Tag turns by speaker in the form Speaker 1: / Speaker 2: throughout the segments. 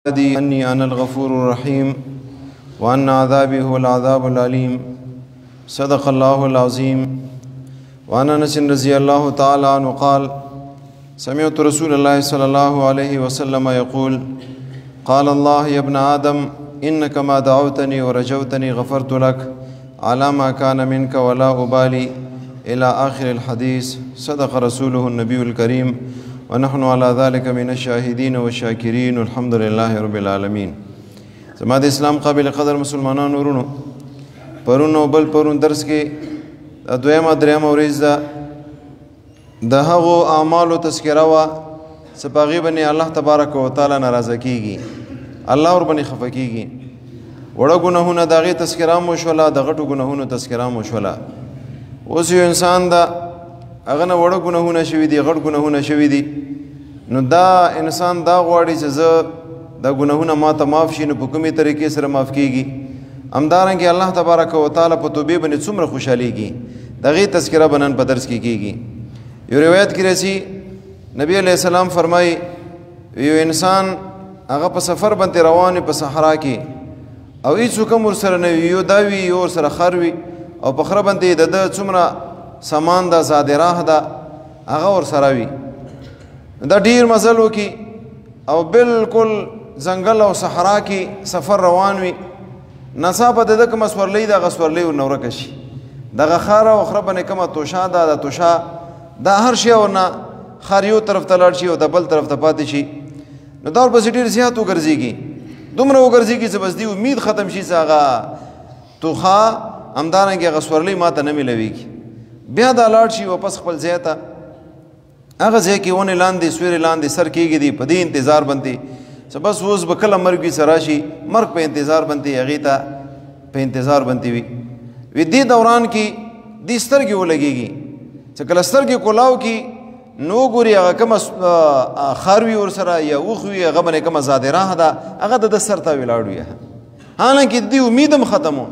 Speaker 1: أني أنا الغفور الرحيم وأن عذابي هو العذاب العليم صدق الله العظيم. وعن أنس رضي الله تعالى عنه قال سمعت رسول الله صلى الله عليه وسلم يقول قال الله يا ابن آدم إنك ما دعوتني ورجوتني غفرت لك على ما كان منك ولا أبالي إلى آخر الحديث. صدق رسوله النبي الكريم ونحن على ذلك من الشاهدين والشاكرين والحمد لله رب العالمين. زما د اسلام قابل قدر مسلمانان ورونو پرونو بل پرون درس کې دویمه دریمه ورځ ده د هغو اعمالو تذکره وه چې په هغې باندې الله تبارک وتعالی ناراضه کېږي، الله ورباندې خفه کېږي. وړه ګناهونه د هغې تذکره هم وشوله، د غټو ګناهونو تذکره هم وشوله. اوس یو انسان ده هغه نه وړه ګناهونه شوي دي، غټ ګناهونه شوي دي، نو دا انسان دا غواړي چې زه دا ګناهونه ما ته معاف شي، نو په کومې طریقې سره معاف کېږي. همدارنګې الله تبارک وتعالی په توبې باندې څومره خوشحالېږي، د هغې تذکره به نن په درس کې کېږي. یو روایت کې راځي نبی علیه السلام فرمایي یو انسان هغه په سفر باندې روان په صحرا کې او هېڅوک هم ورسره نه وي، یو دا وي یو ورسره خر وي او په خره باندې د ده څومره سامان ده، زادراه ده، هغه ورسره وي. دا ډېر مزل وکړي او بالکل ځنګل او صحرا کې سفر روان وي، ناڅاپه د ده کومه سورلۍ ده هغه سورلۍ ورنه ورکه شي. دغه خر او خره باندې کومه توشه ده، د توشه دا هر شی ورنه خر یو طرف ته لاړ شي او د بل طرف ته پاتې شي. نو دا ورپسې ډېر زیات وګرځېږي، دومره وګرځېږي چې بس دې امید ختم شي چې هغه توخه همدارنګې هغه سورلۍ ما ته نه میلوېږي. بیا دا لاړ شي واپس خپل ځای ته، هغه ځای کې ونې لاندې سورې لاندې سر کېږي دی، په دې انتظار باندې چې بس اوس به کله مرګ وي سره شي، مرګ په انتظار باندې هغې ته په انتظار باندې وي. وي دې دوران کې دې سترګې ولګېږي چې کله سترګې کولاو کې نو ګوري هغه کومه خر وي ورسره یا اوښ وي، هغه باندې کومه زادراه ده، هغه د ده سر ته ولاړ وي، حالانکې دې امید هم ختم و.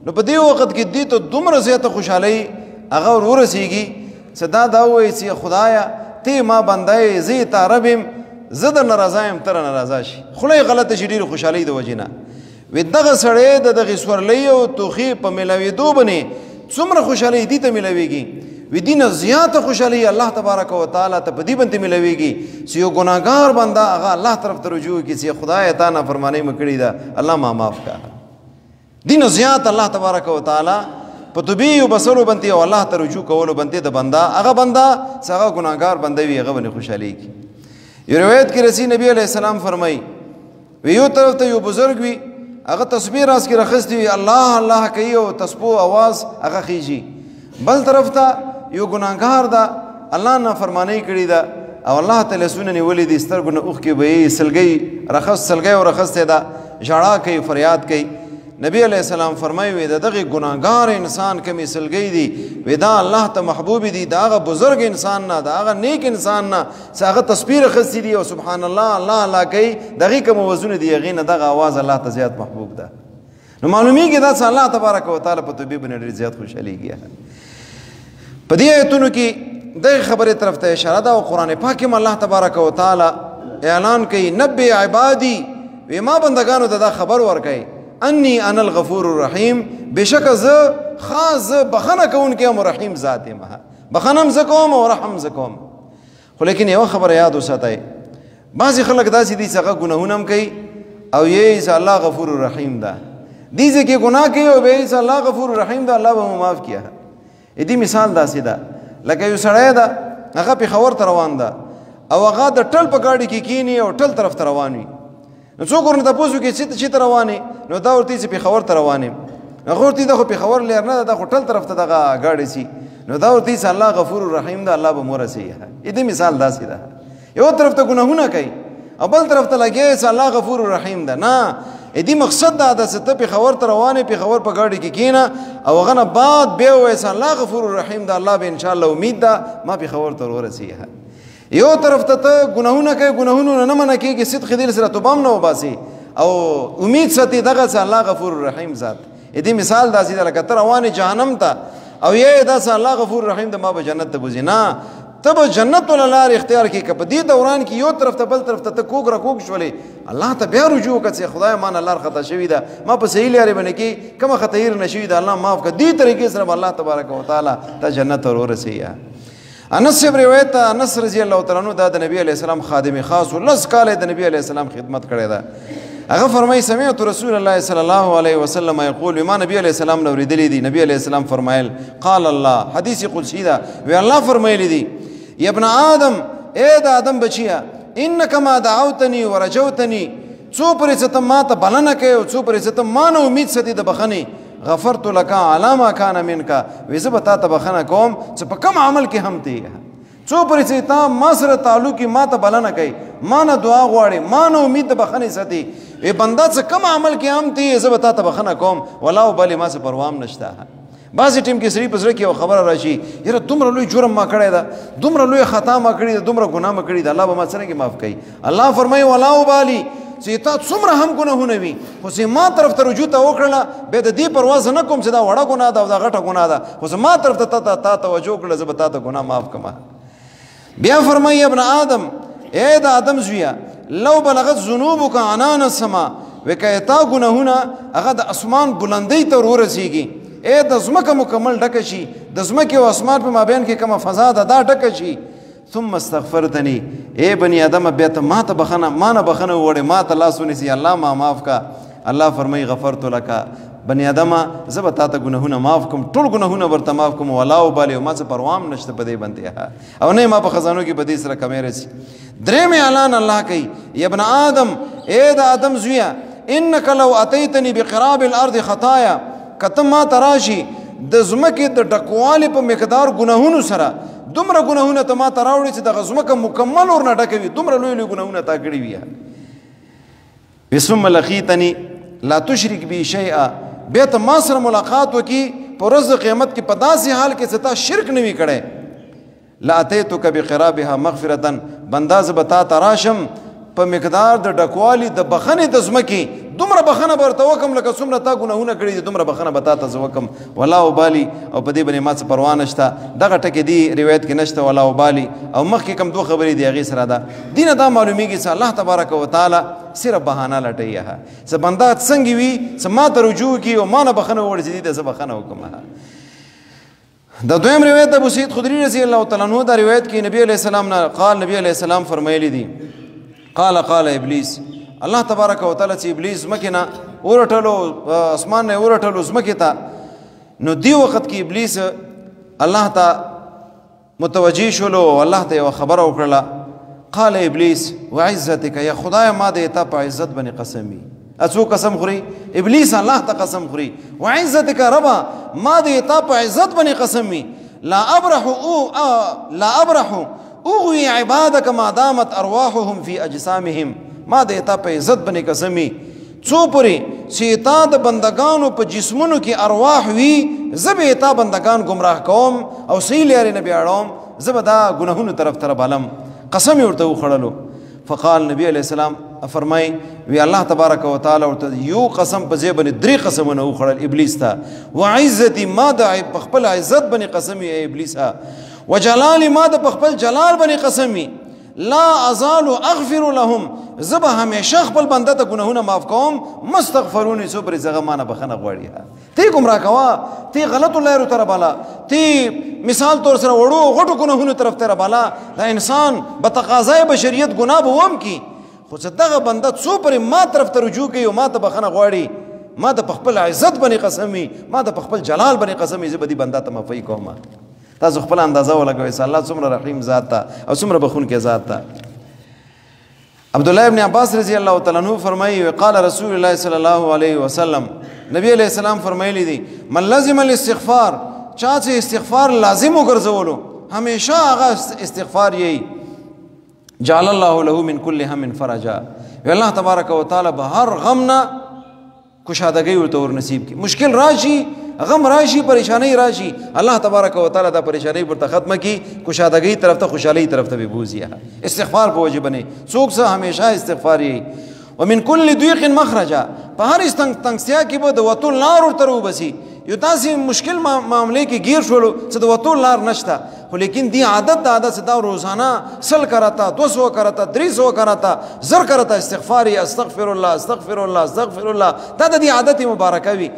Speaker 1: نو په دې وخت کې دې ته دومره زیاته خوشحالۍ هغه ورسېږي چې دا ووایي چې خدایه ته ما بنده یې، زه یې تا رب یم، زه در ناراضه یم ته راناراضه شي. خوله یې غلطه شي ډېرې خوشحالۍ د وجې نه. وی دغه سړی د دغې سورلۍ او توخې په میلاوېدو باندې څومره خوشحالۍ دې ته میلاوېږي، وی دې نه زیاته خوشحالۍ الله تبارک وتعالی ته په دې باندې میلاوېږي چې یو ګناهګار بنده هغه الله طرف ته رجوع وکړي چې خدایه تا نافرمانۍ مې کړې ده، الله ما معاف کړه. دې نه زیات الله تبارک وتعالی په توبې وبسلو باندې او الله ته رجوع کولو باندې د بنده هغه بنده چې هغه ګناهګار بنده وي هغه باندې خوشحالېږي. یو روایت کې رسي نبی علیه السلام فرمایي وی یو طرف ته یو بزرګ وي هغه تسبیح راس کې راخستی وي، الله الله کوي او تسبو اواز هغه خیږي. بل طرف ته یو ګناهګار ده، الله نافرمانۍ کړې ده او الله ته لاسونه نیولي دي، سترګو نه اوښکې بهیږي، سلګۍ ورخستی ده، ژړا کوي، فریاد کوي. نبی علیہ السلام فرمایي وی د دغه ګناهګار انسان کمې سلګۍ دي، وی دا الله ته محبوب دي، د هغه بزرګ انسان نه، د هغه نیک انسان نه چې هغه تصویر اخیستي دي او سبحان الله الله الله کوي، د هغې کوم وزونه دي هغې نه دغه اواز الله ته زیات محبوب ده. نو معلومیږي دا چې الله تبارک وتعالی په توبې باندې ډېر زیات خوشحالېږي. په دې آیتونو کې دغې خبرې طرف ته اشاره ده او قرآن پاک هم الله تبارک وتعالی اعلان کوي نبئ عبادي، وی ما بندګانو ته دا خبر ورکوي انی انا الغفور الرحیم، بشکه زه خاص زه بخنه کوونکی یم او رحیم ذات یم، بخنه هم زه کوم او رحم زه کوم. خو لیکن یوه خبره یاد وساتئ، بعضې خلک داسې دي چې هغه ګناهونه هم کوي او یې چې الله غفور الرحیم ده، دې ځای کې ګناه کوي او بیا یې چې الله غفور الرحیم ده الله به مو معاف کړي. دې مثال داسې ده لکه یو سړی ده هغه پېښور ته روان ده او هغه د ټل په ګاډي کې کښېني او ټل طرف ته روان وي. نو څوک ورنه تپوس وکړي چې ته روان یې، نو دا ورته چې پېښور ته روان یم، هغه ورته دا خو پېښور لیر نه ده، دا خو ټل طرف ته دغه ګاډی سي، نو دا ورته چې الله غفور الرحیم ده الله به مو رسوي. دې مثال داسې ده یو طرف ته ګناهونه کوي او بل طرف ته لګیا چې الله غفور الرحیم ده. نه، دې مقصد دا ده چې ته پېښور ته روان یې، پېښور په ګاډي کې کښېنه او هغه نه بعد بیا ووایې چې الله غفور الرحیم ده، الله به انشاءالله امید ده ما پېښور ته ورسوي. یو طرف ته ته ګناهونه کوي، ګناهونه نه منع کېږي، صدق دل سره توبه هم نه وباسي او امید ساتي دغه چې الله غفور الرحیم ذات. دې مثال داسې ده لکه ته روان یې جهنم ته او یې دا چې الله غفور الرحیم ده ما به جنت ته بوځي. نه، ته به جنت ولا لار اختیار کړې که په دې دوران کې یو طرف ته بل طرف ته ته کوږ راکوږ شولې الله ته بیا رجوع وکړه چې خدای ما نه لار خطا شوې ده ما په صحیح لارې باندې کې کومه خطا هیر نه شوې ده الله معاف کړه دې طریقې سره الله تبارک وتعالی ته جنت ور ورسوي انس سے روایت انس رضی الله تعالی عنہ دا د نبی علیہ السلام خادم خاص ولس کال د نبی علیہ السلام خدمت کړی دا هغه فرمایي سمعت رسول الله صلی الله علیه وسلم یقول ما نبی علیہ السلام نو ریدلی دی نبی علیہ السلام فرمایل قال الله حدیث قدسی دا وی الله فرمایلی دی یا ابن آدم اے د آدم بچیا انک ما دعوتنی ورجوتنی څو پرې چې ته ما ته بلنه کوي او څو پرې چې ته ما نه امید ساتي د بخنې غفرت لك على ما كان منك وې زه به تا ته بخنه کوم چې په کوم عمل کې هم دی څو پرې چې تا ما سره تعلق ما ته بلنه کوي ما نه دعا غواړي ما نه امید د بخنې ساتي ای بنده څه کوم عمل کې هم دی زه به تا ته بخنه کوم ولا وبالي ما څه پروام نشته بعضې ټیم کې سړي په زړه کې یو خبره راشي یاره دومره لوی جرم ما کړی ده دومره لوی خطا ما کړې ده دومره ګناه ما کړې ده الله به ما څرنګې معاف کوي الله فرمایي ولا وبالي چې تا څومره هم ګناهونه وي خو چې ما طرف ته رجوع ته وکړله بیا د دې پروا نه کوم چې دا وړه ګناه ده او دا غټه ګناه ده خو چې ما طرف ته تا توجه وکړله زه به تا ته ګناه معاف کړم بیا فرمایي ابن آدم ای د آدم زویه لو بلغت ذنوبک عنان السما وکه تا ګناهونه هغه د اسمان بلندۍ ته ورسیږي اے د ځمکه مکمل ډکه شي د ځمکې او اسمان په مابین کې کومه فضا ده دا ډکه شي ثم استغفرتني اے بني آدم بیا ته ما ته بخنه ما نه بخنه وړې ما ته لاس ونیسي الله ما معاف کا الله فرمایي غفرت لك بني آدم زه به تا ته ګناهونه معاف کوم ټول ګناهونه ورته معاف کوم ولا وبالي او ما څه پروام نشته په دې باندې او نه ما په خزانو کې په دې سره کمې رسي درېم اعلان الله کوي یا ابن آدم اے د آدم زویه انک لو اتیتنی بقراب الارض خطایا کته ما تراشي د زمکه د ډکوالي په مقدار ګناهونو سره دومره ګناهونه ته ما تراوړي چې د زمکه مکمل ور نه ډکوي دومره لوی لوی ګناهونه تا کړی وي ثم لقيتني لا تشرك بي شيئا بیا ته ما سره ملاقات وکي په ورځ د قیامت کې په داسې حال کې چې تا شرک نه وي کړی لا اتيتك بقرابها مغفرة بنده زه به تا تراشم په مقدار د ډکوالي د بخنې د زمکې دومره بخنه به ورته وکم لکه څومره تا ګناهونه کړي دي دومره بخنه به تا ته زه وکم ولا وبالي او په دې باندې ما څه پروا نشته دغه ټکې دي روایت کې نشته ولا وبالي او مخکې کوم دوه خبرې دي هغې سره ده دینه دا معلومیږي چې الله تبارک وتعالی صرف بهانه لټوي څه بنده څنګه وي څه ما ته رجوع کړي او ما نه بخنه وغواړي چې دې ته زه بخنه وکړم د دویم روایت ابو سعید خدری رضی الله تعالی عنہ دا روایت کې نبی علیہ السلام نه قال نبی علیہ السلام فرمایلی دي قال ابلیس الله تبارک وتعالى چې ابلیس مکه نه ورټلو اسمان نه ورټلو زمکه ته نو دی وخت کې ابلیس الله ته متوجی شولو الله ته یو خبر وکړه قال ابلیس وعزتك یا خدای ما دې ته په عزت باندې قسمی اڅو قسم خوري ابلیس الله ته قسم خوري وعزتك ربا ما دې ته په عزت باندې قسمی لا ابرح اغوي عبادك ما دامت ارواحهم في اجسامهم ما د تا په عزت باندې قسمی څو پوری چې تا د بندگانو په جسمونو کې ارواح وي زبې تا بندگان گمراه کوم او صحیح لارې نه بیاړم زبې دا ګناهونو طرف تر بالم قسم ورته وخړلو فقال نبی علیہ السلام فرمای وی الله تبارک وتعالى ورته یو قسم په ځای باندې درې قسمونه وخړل ابلیس ته وعزتي ما د خپل عزت باندې قسمی ای ابلیس وجلال ما د خپل جلال باندې قسمی لا ازال اغفر لهم زبا همیشه خپل بنده ته ګناهونه معاف کوم مستغفرون سو پر زغه مانه بخنه غواړي تی گمراه کوا تی غلط لارو تر بالا تی مثال طور سره وړو غټو ګناهونو طرف تر بالا دا انسان به تقاضای بشریت ګناه بوم کی خو صدقه بنده څو پر ما طرف ته رجوع کوي او ما ته بخنه غواړي ما د خپل عزت باندې قسمی ما د خپل جلال باندې قسمی زبدي بنده ته معافي کوم تاسو خپل اندازه ولګوئ چې الله څومره رحیم ذات ته او څومره بخون کې ذات ته عبد الله ابن عباس رضی الله تعالی عنہ فرمایي قال رسول الله صلی الله علیه وسلم نبی علیہ السلام فرمایلی دي من لازم الاستغفار چا چې استغفار لازم وګرځولو همیشه هغه استغفار یې جعل الله له من كل هم فرجا الله تبارک وتعالى به هر غم نه کشادګي ورته ور نصیب کی مشکل راشي غم راشي پریشانی راشي الله تبارک وتعالى دا پریشانی ورته ختمه کی کشادګي طرف ته خوشحالي طرف ته بوزیا استغفار په واجب نه څوک سه همیشه استغفار یې ومن كل ضيق مخرجا په هر تنگسیا کې به د وتو لار ورته وبسي یو تاسو مشکل معاملې کې گیر شولو چې د وتو لار نشته خو لیکن دی عادت د عادت دا روزانه 100 کرتا 200 کرتا 300 کرتا زر کرتا استغفار استغفر الله استغفر الله استغفر الله دا د عادت مبارکه وي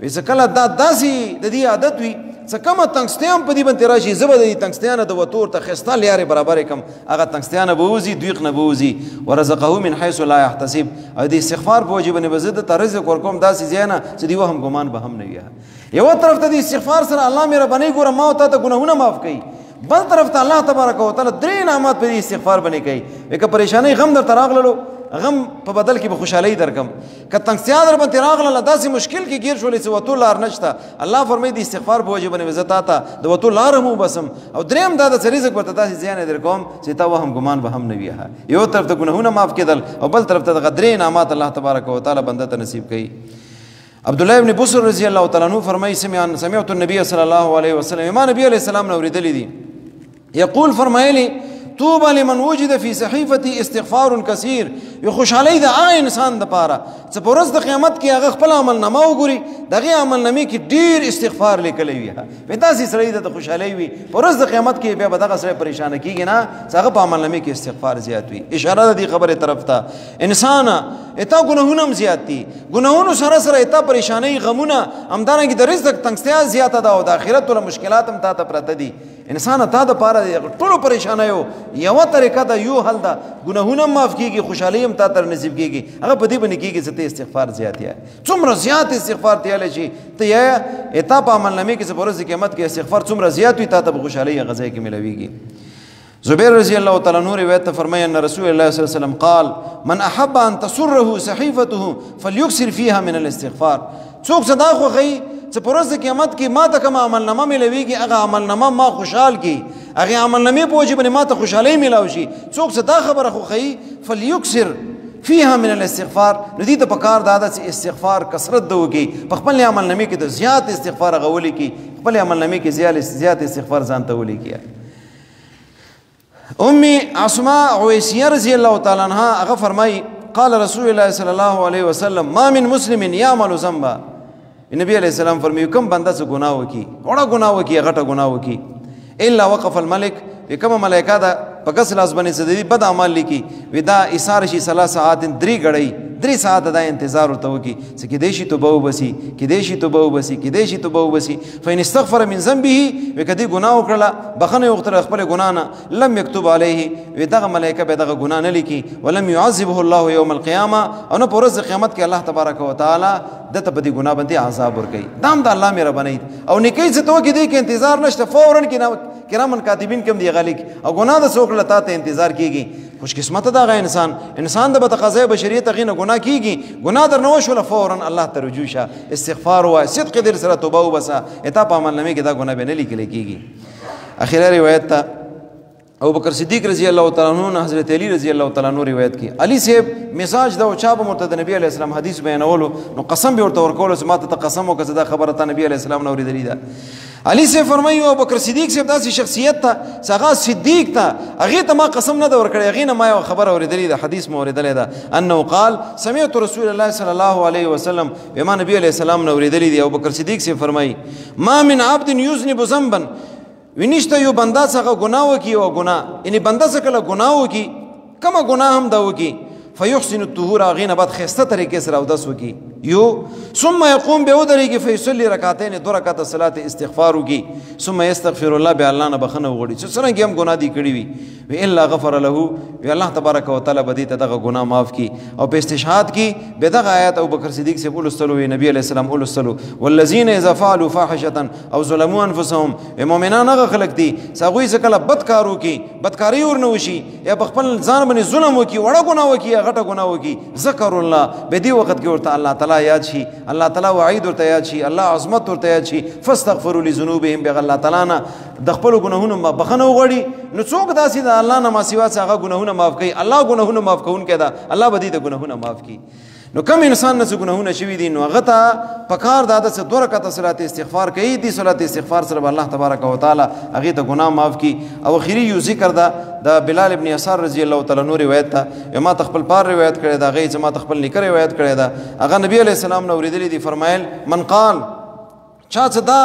Speaker 1: ویسه کله دا داسي د دې عادت وي څه کومه تنګستیان په دې باندې راشي زبر د تنګستیان د وتور ته خستا لیارې برابر کم هغه تنګستیان به وزي دویق نه بوزي ورزقه من حيث لا يحتسب او دې استغفار په وجه باندې بزد ترزق ورکوم داسې زیانه چې دی وهم ګمان به هم نه وي یو طرف ته دې استغفار سره الله مې رباني ګوره ما او ته ګناهونه معاف کړي بل طرف ته الله تبارک وتعالى درې نعمت په استغفار باندې کوي وکه پریشانی غم در تراغللو غم په بدل کې به خوشحالي درکم که تنګستیا در باندې راغله داسې مشکل کې گیر شولې چې وتو لار نشته الله فرمایي د استغفار په وجه باندې عزت آتا د وتو لار مو بسم او دریم دا د رزق ورته داسې زیان در کوم چې تا وهم ګمان به هم نه وي یو طرف ته ګناهونه معاف کېدل او بل طرف ته د غدرې نعمت الله تبارک وتعالى بنده ته نصیب کړي عبد الله ابن بصر رضی الله تعالی عنہ فرمایي سمعت النبي صلی الله علیه وسلم ما نبی علیہ السلام نو اوریدلی دي یقول فرمایلی طوبى لمن وجد في صحيفته استغفار كثير یو خوشحالي د هغه انسان د پاره چې په ورځ د قیامت کې هغه خپل عمل نامه وګوري دغه عمل نامې کې ډیر استغفار لیکلی وي په تاسې سړی د خوشحالي وي په ورځ د قیامت کې بیا به دغه سړی پریشان کیږي نه چې هغه په عمل نامې کې استغفار زیات وي اشاره د دې خبره طرف ته انسان اته ګناهونه هم زیات دي ګناهونو سره سره اته پریشانی غمونه همدارنګه د رزق تنګستیا زیاته ده او د آخرت له مشکلات هم ته پرته دي انسان ته د پاره ټولو پریشانایو یو طریقه دا یو حل دا ګناهونه معاف کیږي خوشحالي هم ته تر نصیب کیږي هغه په دې باندې کیږي چې ته استغفار زیات یې څومره زیات استغفار ته لشي ته یې اته په عمل نامې کې په ورځ قیامت کې استغفار څومره زیات وي ته په خوشحالي غزا کې ملويږي زبیر رضی الله تعالی عنہ روایت فرمایي ان رسول الله صلی الله علیه وسلم قال من احب ان تسره صحيفته فليكثر فيها من الاستغفار څوک صدا خو غي چې په ورځ قیامت کې ما ته کوم عمل نامه ملويږي هغه عمل نامه ما خوشحال کی هغه عمل نامه په وجه باندې ما ته خوشحالي ملاوي شي څوک صدا خبره خو غي فليكثر فيها من الاستغفار ندی ته پکار دادا چې استغفار کثرت دوږي په خپل عمل نامه کې د زیات استغفار غولي کی خپل عمل نامه کې زیات استغفار ځان ته ولي کی امي اسماء عويسيه رضي الله تعالى عنها هغه فرمای قال رسول الله صلى الله عليه وسلم ما من مسلم يعمل ذنبا نبی علیہ السلام فرمایي کوم بنده څه ګناه وکي وړه ګناه وکي غټه ګناه وکي الا وقف الملك کوم ملائکه دا په کس لاس باندې سدي بد اعمال لیکي ودا ایثار شي 3 ساعات 3 غړی 3 ساعت دا انتظار ورته وکي چې کې دیشي توبه وبسي کې دیشي توبه وبسي کې دیشي توبه وبسي فین استغفر من ذنبه وکدي ګناه وکړه بخنه وختره خپل ګناه نه لم يكتب عليه ودغه ملائکه به دغه ګناه نه لیکي ولم يعذبه الله يوم القيامه او نه پرز قیامت کې الله تبارک وتعالى دته په دې ګناه باندې عذاب ورکړي دام د الله مهرباني او نیکي څه تو کې دې کې انتظار نشته فورن کې کرامن کاتبین کوم دی غلیک او ګناه د څوک لته ته انتظار کیږي خوش قسمت دا غي انسان د بتقاضي بشریت غینه ګناه کیږي ګناه در نو شول فورن الله ته رجوع شه استغفار او صدق در سره توبه وبسا اته په عمل نامه کې دا ګناه به نه لیکل کیږي اخیره روایت تا ابو بکر صدیق رضی الله تعالی عنہ حضرت علی رضی الله تعالی عنہ روایت کی علی صاحب مزاج دا او چا به مرتد نبی علیہ السلام حدیث بیانولو نو قسم به ورته ورکول چې ماته ته قسم او کزدا خبره ته نبی علیہ السلام نو ورېدلی دا علی صاحب فرمایي ابو بکر صدیق صاحب داسې شخصیت ته څنګه صدیق ته هغه ته ما قسم نه دا ورکړی هغه نه ما یو خبره ورېدلی دا حدیث مو ورېدلی دا انه قال سمعت رسول الله صلی الله علیه وسلم بما نبی علیہ السلام نو ورېدلی دی ابو بکر صدیق صاحب فرمایي ما من عبد یذنب ذنبا وینشته یو بندا څنګه ګناه وکي او ګناه یعنی بندا څنګه کله ګناه وکي کما ګناه هم دا وکي فيحسن الطهور غین بعد خسته طریقې سره او داس وکي یو ثم يقوم بودريږي فيصلي ركعتين 2 رکعات صلاه استغفار وکي ثم يستغفر الله بالله نه بخنه وغړي چې څنګه هم ګناه دي کړی وي الا غفر له وی الله تبارک وتعالى بدی ته دغه ګناه معاف کی او په استشهاد کی به دغه آیات ابو بکر صدیق سے بول استلو نبی علیہ السلام بول استلو والذین اذا فعلوا فاحشه او ظلموا انفسهم مؤمنان هغه خلق دي ساغوی څکله بدکارو کی بدکاری ورنه وشي یا خپل ځان باندې ظلم وکي وړه ګناه وکي غټه ګناه وکي ذکر الله به دی وخت کې ورته الله تعالی یاد شي الله تعالی وعید ورته یاد شي الله عظمت ورته یاد شي فاستغفروا لذنوبهم بغ الله تعالی نه د خپل ګناهونو بخنه وغړي نو څوک داسې د الله نه ما سوا څنګه ګناهونه معاف کوي الله ګناهونه معاف کوون کړه الله به دې ګناهونه معاف کوي نو کم انسان نه ګناهونه شوي دي نو هغه ته پکار داده څه 2 رکعات صلات استغفار کوي دي صلات استغفار سره الله تبارک وتعالى هغه ته ګناه معاف کوي او اخیری یو ذکر دا د بلال ابن یسار رضی الله تعالی عنہ روایت ته ما تخپل پار روایت کړی دا غي چې ما تخپل نکره روایت کړی دا هغه نبی علیہ السلام نو ورېدلی دي فرمایل من قال چا څه دا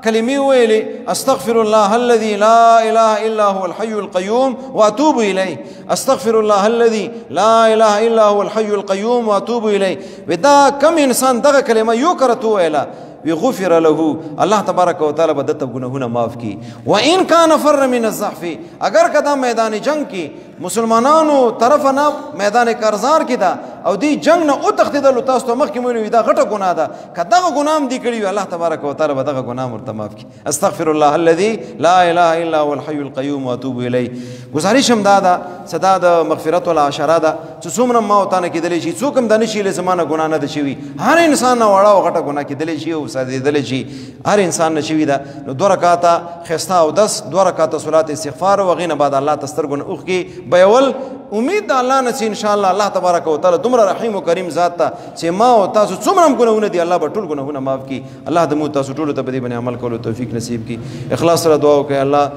Speaker 1: کلمې ویلې استغفر الله الذي لا اله الا هو الحي القيوم واتوب الیه استغفر الله الذي لا اله الا هو الحي القيوم واتوب الیه ودا کم انسان دغه کلمه یو کرته ویلا غفر له الله تبارک و تعالی بدت گناهونه معاف کی وان کان فر من الضعف اگر کدا میدان جنگ کی مسلمانانو طرف نه میدان کارزار کی دا او دی جنگ نه او تختیدل تاسو ته مخ کی مونږ دا غټه ګناه ده کداغه ګنام دی کړی الله تبارک و تعالی بدغه ګناه مرته معاف کی استغفر الله الذي لا اله الا هو الحي القيوم واتوب الیه گزارش هم دا صدا د مغفرت ولا عشره ده چې څومره ما او تانه کېدلی شي څوک هم د نشي له زمانه ګناه نه شي هر انسان نه وړه او غټه ګناه کېدلی شي او ساده شي هر انسان نشوي ده نو 2 رکعاته خستا او 2 رکعاته صلات استغفار او غینه بعد الله تسترګون اوخ کی بیول امید الله نه ان شاء الله الله تبارک و تعالی دومره رحیم او کریم ذات ته چې ما او تاسو څومره ګناهونه دي الله به ټول ګناهونه معاف کی الله د مو تاسو ټول ته په دې باندې عمل کولو توفیق نصیب کی اخلاص سره دعا وکړئ الله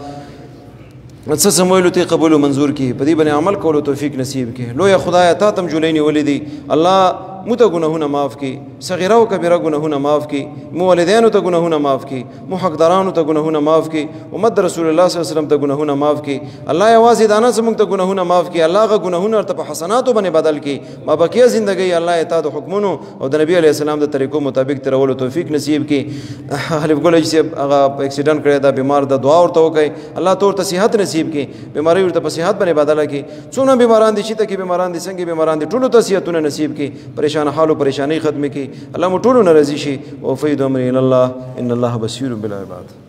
Speaker 1: څه سمویلو ته قبول او منظور کی په دې باندې عمل کولو توفیق نصیب کی لوی خدای ته تم جولینی ولیدي الله مت گناهونه معاف کی صغیره او کبیره گناهونه معاف کی مولدینو ته گناهونه معاف کی محقدارانو ته گناهونه معاف کی امت رسول الله صلی الله علیه وسلم ته گناهونه معاف کی الله یوازې دانا سمون ته گناهونه معاف کی الله غ گناهونه ته په حسناتو باندې بدل کی ما بقیه زندگی الله اطاعت حکمونو او د نبی علیہ السلام د طریقو مطابق ترولو توفیق نصیب کی حلیف ګل چې هغه اکسیډنٹ کړی دا بیمار د دعا ورته وکي الله تور ته صحت نصیب کی بیماری ورته په صحت باندې بدل کی څونه بیماران دي چې ته کې بیماران دي څنګه بیماران دي ټول ته صحتونه نصیب کی پریشان حال او پریشانی ختم کی الله مو ټول ناراضي شي او فید امر الى الله ان الله بصير بالعباد